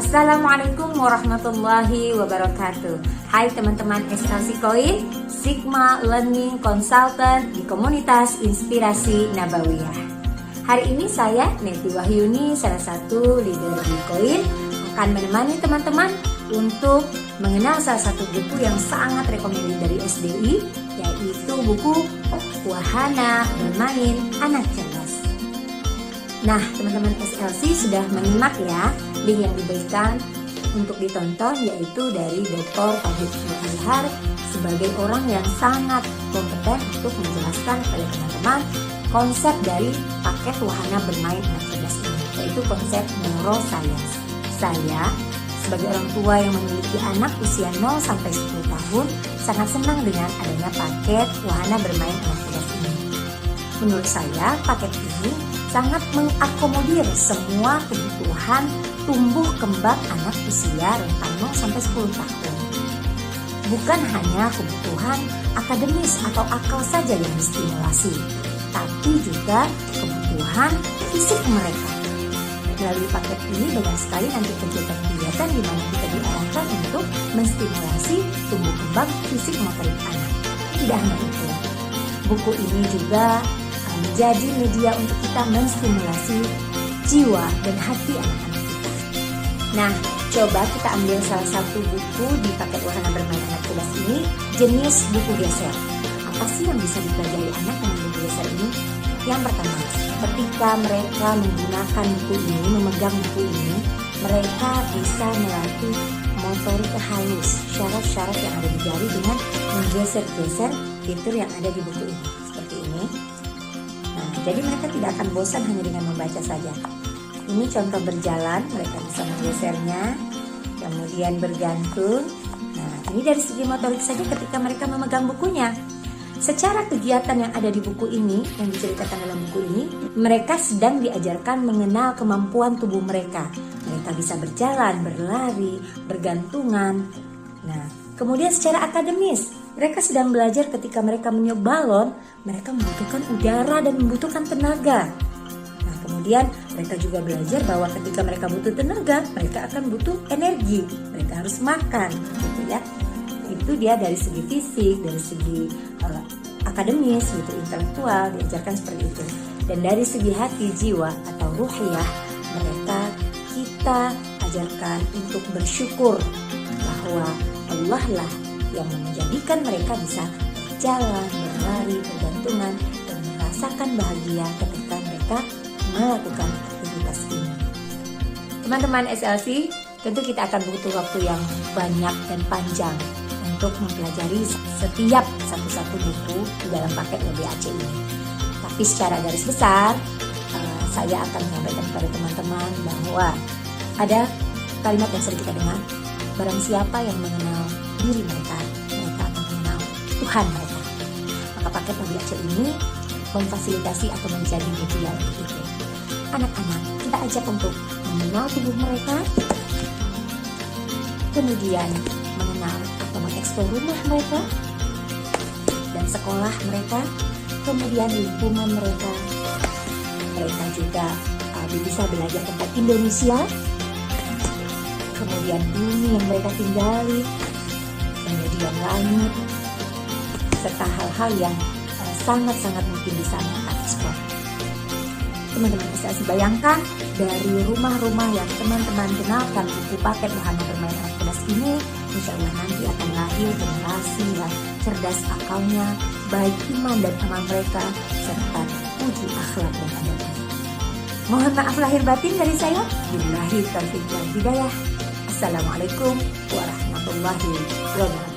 Assalamualaikum warahmatullahi wabarakatuh. Hai teman-teman SLC Koin, Sigma Learning Consultant di komunitas Inspirasi Nabawiyah. Hari ini saya, Neti Wahyuni, salah satu leader di Koin, akan menemani teman-teman untuk mengenal salah satu buku yang sangat rekomendasi dari SDI, yaitu buku Wahana Bermain Anak Cerdas. Nah, teman-teman SLC sudah menyimak ya link yang diberikan untuk ditonton, yaitu dari Dr. Fahid Azhar sebagai orang yang sangat kompeten untuk menjelaskan kepada teman-teman konsep dari paket Wahana Bermain Anak Cerdas ini, yaitu konsep neuroscience. Saya sebagai orang tua yang memiliki anak usia 0 sampai 10 tahun sangat senang dengan adanya paket Wahana Bermain Anak Cerdas ini. Menurut saya, paket ini sangat mengakomodir semua kebutuhan tumbuh kembang anak usia rentang 0 sampai 10 tahun. Bukan hanya kebutuhan akademis atau akal saja yang distimulasi, tapi juga kebutuhan fisik mereka. Melalui paket ini banyak sekali nanti kegiatan-kegiatan di mana kita diarahkan untuk menstimulasi tumbuh kembang fisik motorik anak. Tidak hanya itu, buku ini juga menjadi media untuk kita menstimulasi jiwa dan hati anak-anak kita. Nah, coba kita ambil salah satu buku di paket Wahana Bermain Anak Cerdas ini, jenis buku geser. Apa sih yang bisa dipelajari anak dengan buku geser ini? Yang pertama, ketika mereka menggunakan buku ini, memegang buku ini, mereka bisa melatih motorik halus, syarat-syarat yang ada di jari dengan menggeser-geser fitur yang ada di buku ini. Seperti ini. Nah, jadi mereka tidak akan bosan hanya dengan membaca saja. Ini contoh berjalan, mereka bisa menggesernya, kemudian bergantung. Nah, ini dari segi motorik saja ketika mereka memegang bukunya. Secara kegiatan yang ada di buku ini, yang diceritakan dalam buku ini, mereka sedang diajarkan mengenal kemampuan tubuh mereka. Mereka bisa berjalan, berlari, bergantungan. Nah, kemudian secara akademis, mereka sedang belajar ketika mereka meniup balon, mereka membutuhkan udara dan membutuhkan tenaga. Nah, kemudian mereka juga belajar bahwa ketika mereka butuh tenaga, mereka akan butuh energi. Mereka harus makan, gitu ya. Itu dia dari segi fisik, dari segi akademis, gitu, intelektual, diajarkan seperti itu. Dan dari segi hati, jiwa atau ruhiyah, kita ajarkan untuk bersyukur bahwa Allah lah yang menjadikan mereka bisa berjalan, berlari, bergantungan, dan merasakan bahagia ketika mereka melakukan aktivitas ini. Teman-teman SLC, tentu kita akan butuh waktu yang banyak dan panjang untuk mempelajari setiap satu-satu buku di dalam paket WBAC ini. Tapi secara garis besar, saya akan menyampaikan kepada teman-teman bahwa ada kalimat yang sering kita dengar, barang siapa yang mengenal diri mereka, mereka akan mengenal Tuhan mereka. Maka paket WBAC ini memfasilitasi atau menjadi media untuk itu. Anak-anak kita ajak untuk mengenal tubuh mereka, kemudian mengenal atau mengeksplor rumah mereka dan sekolah mereka, kemudian lingkungan mereka. Mereka juga bisa belajar tentang Indonesia, kemudian bumi yang mereka tinggali, kemudian langit, serta hal-hal yang sangat-sangat mungkin bisa mereka eksplor. Teman-teman bisa bayangkan dari rumah-rumah yang teman-teman kenalkan buku paket Wahana Bermain Anak Cerdas ini, insya Allah nanti akan lahir generasi yang cerdas akalnya, baik iman dan amal mereka, serta uji akhlak dan adabnya. Mohon maaf lahir batin dari saya. Billahi taufiq wal hidayah. Assalamualaikum warahmatullahi wabarakatuh.